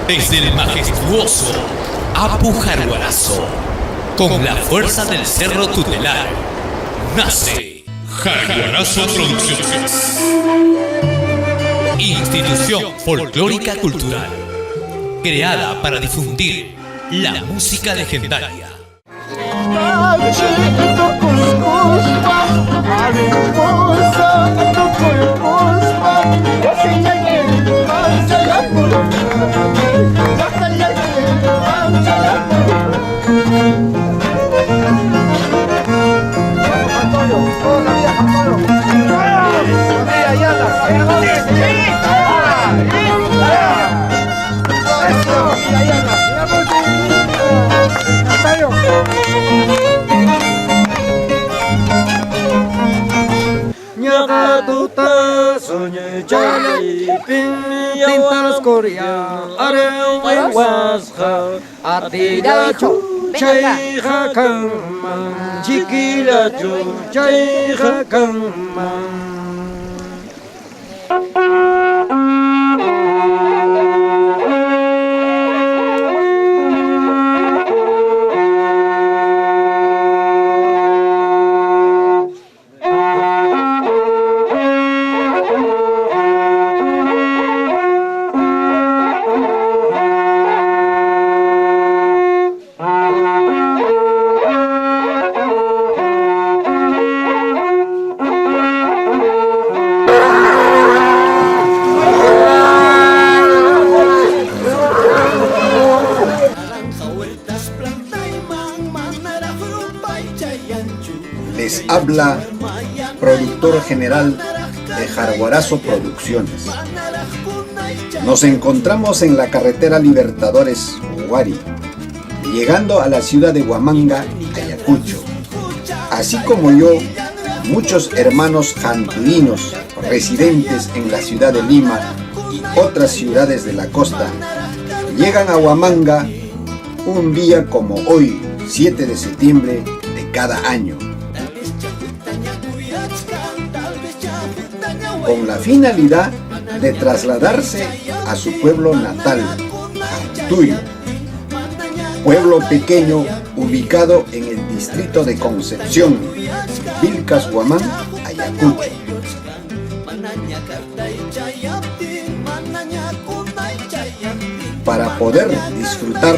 Desde el majestuoso Apu Jarguarazo, con la fuerza del Cerro Tutelar, nace Jarguarazo Producciones, institución folclórica cultural, creada para difundir la música legendaria. Nyakatuta sonye jali pintas Korea are washa atida chu chaiha kama jikila chu chaiha kama. Les habla productor general de Jarguarazo Producciones. Nos encontramos en la carretera Libertadores Huari, llegando a la ciudad de Huamanga, Ayacucho. Así como yo, muchos hermanos jantuinos residentes en la ciudad de Lima y otras ciudades de la costa llegan a Huamanga un día como hoy, 7 de septiembre de cada año, con la finalidad de trasladarse a su pueblo natal, Jantuyo, pueblo pequeño ubicado en el distrito de Concepción, Vilcas, Huamán, Ayacucho. Para poder disfrutar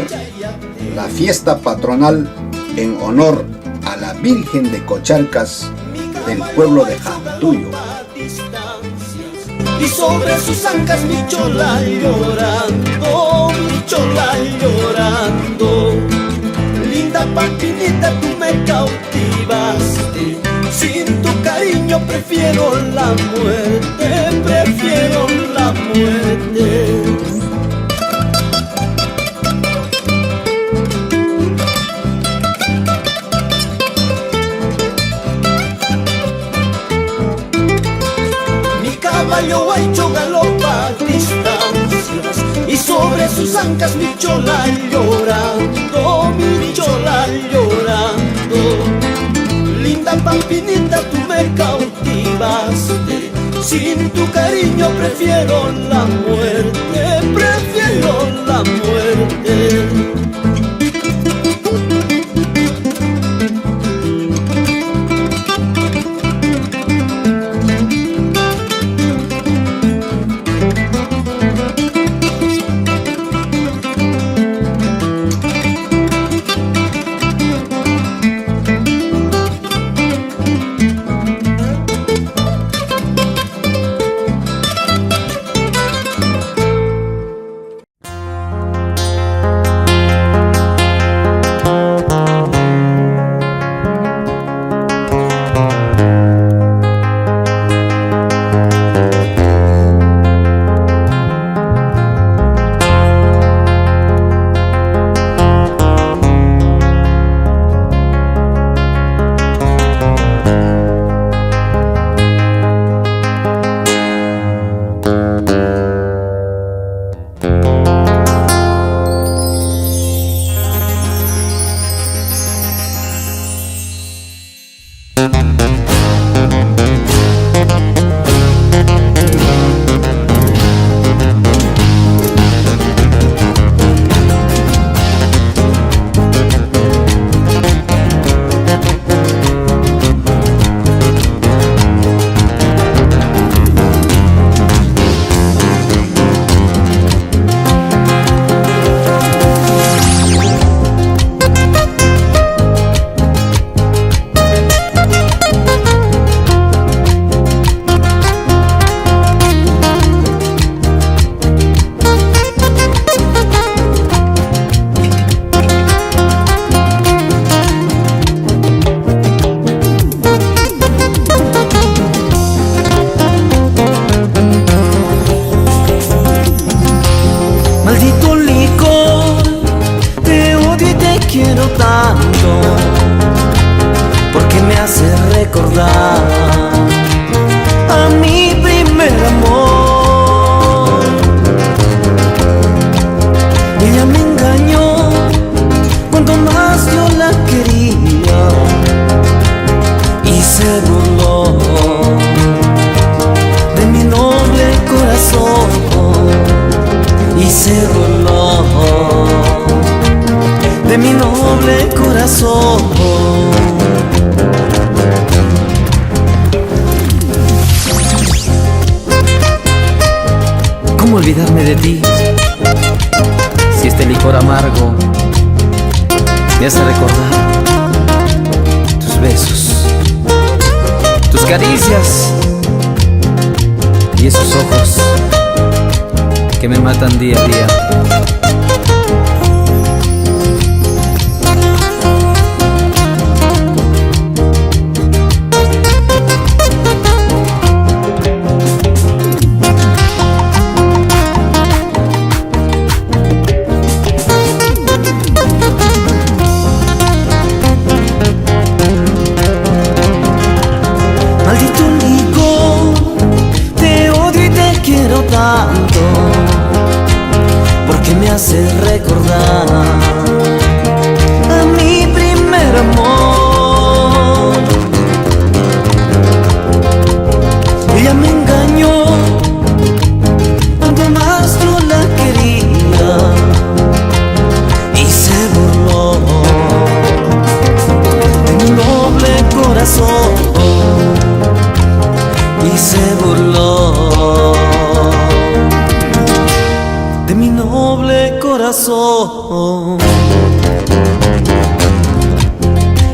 la fiesta patronal en honor a la Virgen de Cocharcas del pueblo de Jantuyo. Y sobre sus ancas mi chola llorando. Linda pampinita, tú me cautivaste. Sin tu cariño prefiero la muerte, prefiero la muerte. Caballo ha hecho galopa a distancias y sobre sus ancas mi chola llorando. Linda pampinita, tú me cautivaste. Sin tu cariño prefiero la muerte, prefiero la muerte. Maldito licor, te odio y te quiero tanto, porque me hace recordar a mi primer amor. Ella me engañó cuando más yo la quería y se burló de mi noble corazón, y se burló de mi noble corazón. ¿Cómo olvidarme de ti si este licor amargo me hace recordar tus besos, tus caricias y esos ojos que me matan día a día? Maldito licor, te odio y te quiero tanto, porque me hace recordar a mi primer amor. Ella me engañó cuando más yo la quería y se burló de mi noble corazón, y se burló de mi noble corazón.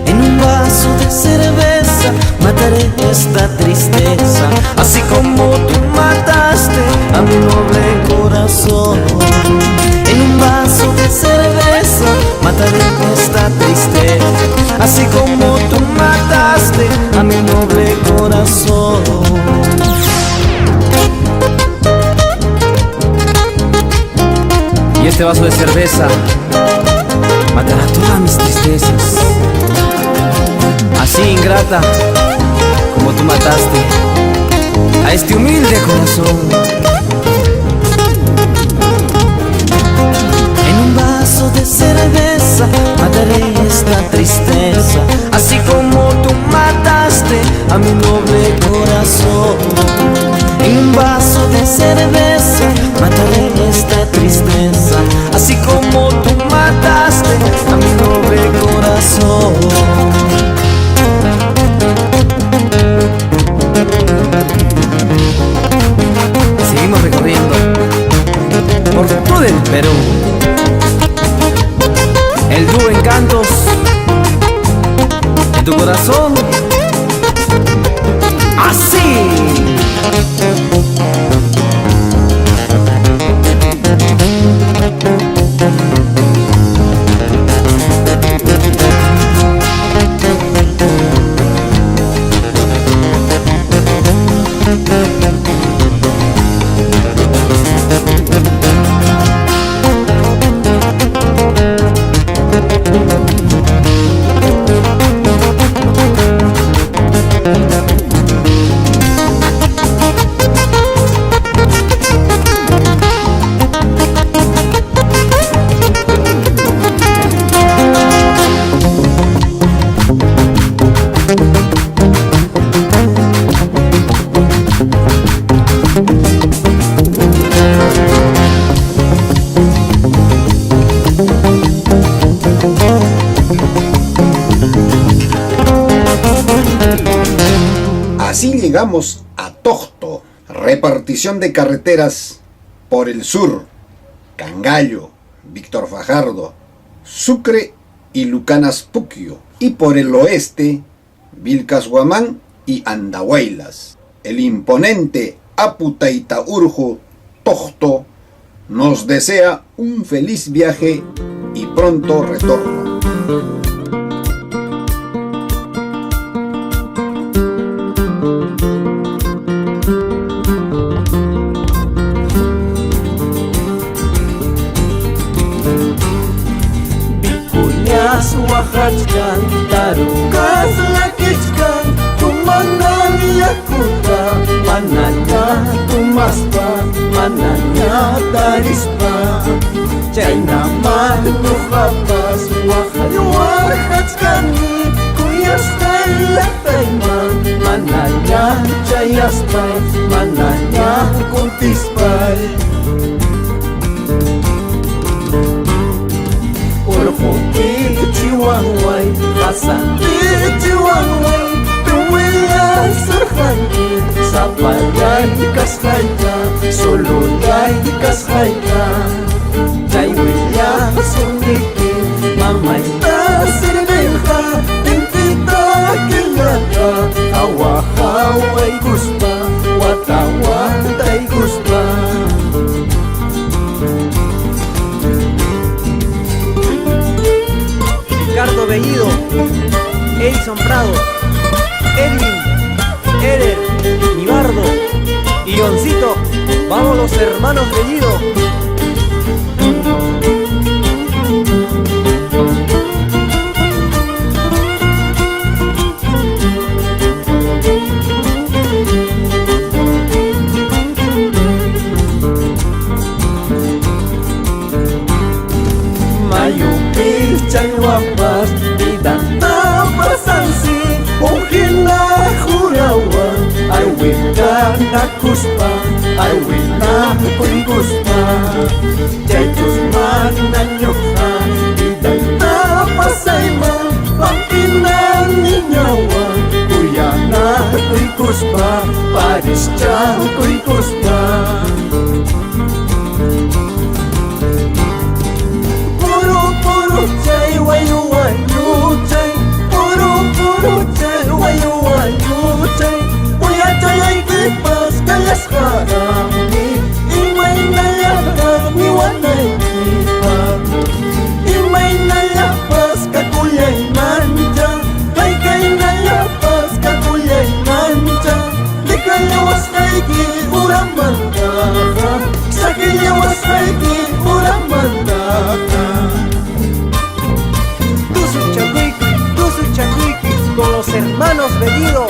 En un vaso de cerveza mataré esta tristeza, así como tú mataste a mi noble corazón. En un vaso de cerveza mataré esta tristeza, así como tú mataste a mi noble corazón. Y este vaso de cerveza matará todas mis tristezas, así ingrata como tú mataste a este humilde corazón. En un vaso de cerveza mataré esta tristeza, así como tú mataste a mi noble corazón. En un vaso de cerveza mataré esta tristeza, así como tú mataste a mi noble corazón. Seguimos recorriendo por todo el Perú, el dúo Encantos en tu corazón, así. Así llegamos a Togto, repartición de carreteras por el sur, Cangallo, Víctor Fajardo, Sucre y Lucanaspuquio, y por el oeste, Vilcashuamán y Andahuaylas. El imponente Aputaitaurju Togto nos desea un feliz viaje y pronto retorno. wahachkan tarukas lakichkan tumanani yakuta mananya tumaspa mananya tarispa chay naman nuhapas wahachkani kuyastay latayman mananya chayaspay mananya kuntispay Urhuki chihuahuay Hasanti chihuahuay Tuwaya sarhanki Sapalay kaskayka Sululay kaskayka Jaiwaya suniki Mamayta sirbilka Tintita kilaka Hawahaway guspa Watawatay guspa Ricardo Bellido, Edison Prado, Edwin, Eder, Nibardo y Oncito. Vamos los hermanos Bellido. Chay wapas Didanta pasansi Ujina jurawa Ay wina nakuspa Ay wina kuiguspa Chay chusman nanyokha Didanta pasayma Pampina ninyawa Kuyana kuiguspa Parischa kuiguspa Chay wayu wayu chay puru puru chay wayu wayu chay Uya chay ay kipas kayas harami Imay nalakas wanay kipa Imay nalapas kakuyay mancha Kay kay nalapas kakuyay mancha Di kayawas kay ki uramantaka Sa kayawas kay ki uramantaka con los hermanos Bellido.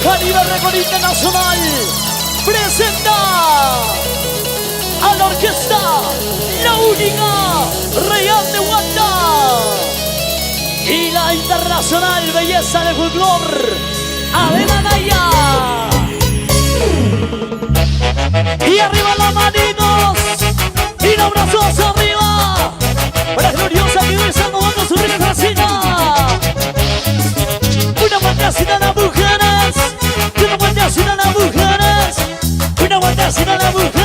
Caribe Record Internacional presenta a la orquesta La Única Real de Wanda y la internacional belleza de folclor Adela Naya. Y arriba las manitos y los brazos arriba para gloriosa que hoy está tomando su rica trasina. Una fantasía de mujeres, una fantasía de mujeres, una fantasía de mujeres.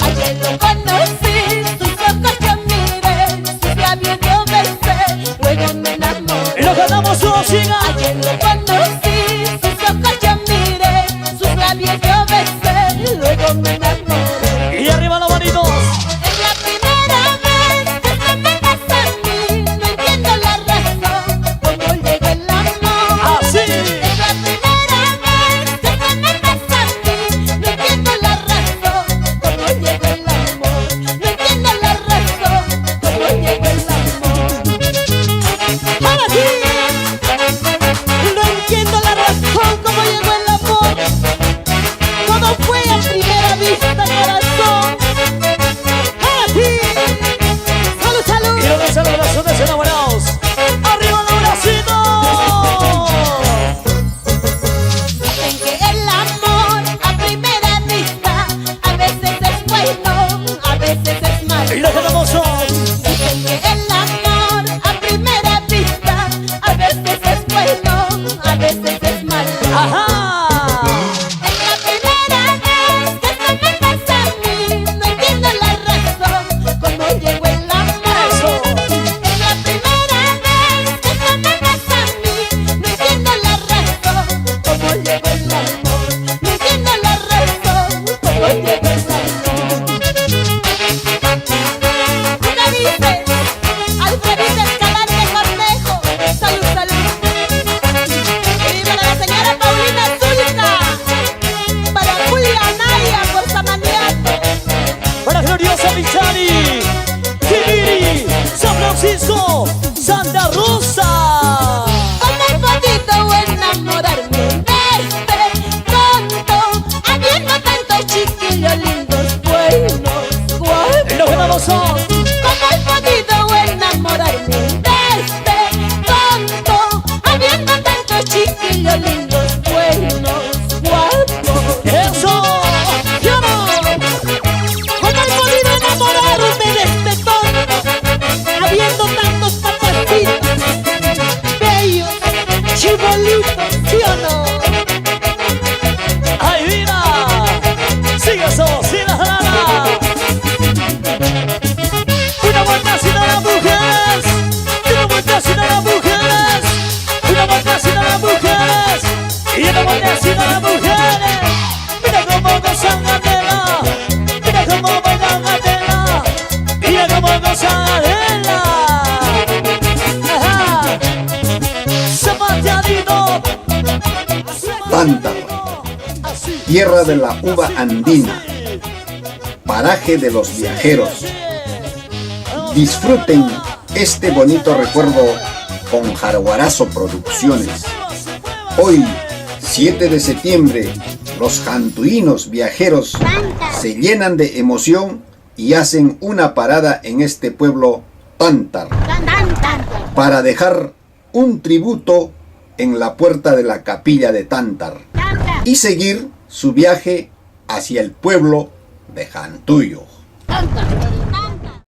Ayer lo conocí, sus ojos yo miré, sus labios yo besé, luego me enamoré. Lo ganamos todos, siga. Ayer lo conocí, sus ojos yo miré, sus labios yo besé, luego me enamoré. Y arriba los manitos. Es la primera vez que se me pasa a mí, no entiendo la razón, cómo llega el amor. Así. Es la primera vez que se me pasa a mí, no entiendo la razón, cómo llega el amor. No entiendo la razón, cómo llega el amor. Para ti. No entiendo la razón cómo llegó el amor. Todo fue a primera vista, corazón. Para ti. Salud, salud. Quiero besar los corazones enamorados. Arriba los bracitos. Dicen que el amor a primera vista a veces es bueno, a veces es malo. Y lo ganamos todos. Dicen que el amor a primera vista a veces es bueno, a veces es malo. Ajá. Es la primera vez igualito, ¿sí o no? ¡Ay, mira! ¡Sigue eso! ¡Sigue la jalada! ¡Una vuelta sin a las mujeres! ¡Una vuelta sin a las mujeres! ¡Una vuelta sin a las mujeres! ¡Y una vuelta sin a las mujeres! ¡Mira cómo gozan Adela! ¡Mira cómo bailan Adela! ¡Mira cómo gozan Adela! ¡Ajá! ¡Zapateadito! Tántaro, tierra de la uva andina, paraje de los viajeros. Disfruten este bonito recuerdo con Jarguarazo Producciones. Hoy, 7 de septiembre, los jantuinos viajeros se llenan de emoción y hacen una parada en este pueblo Tántaro para dejar un tributo en la puerta de la capilla de Tántaro y seguir su viaje hacia el pueblo de Jantuyo.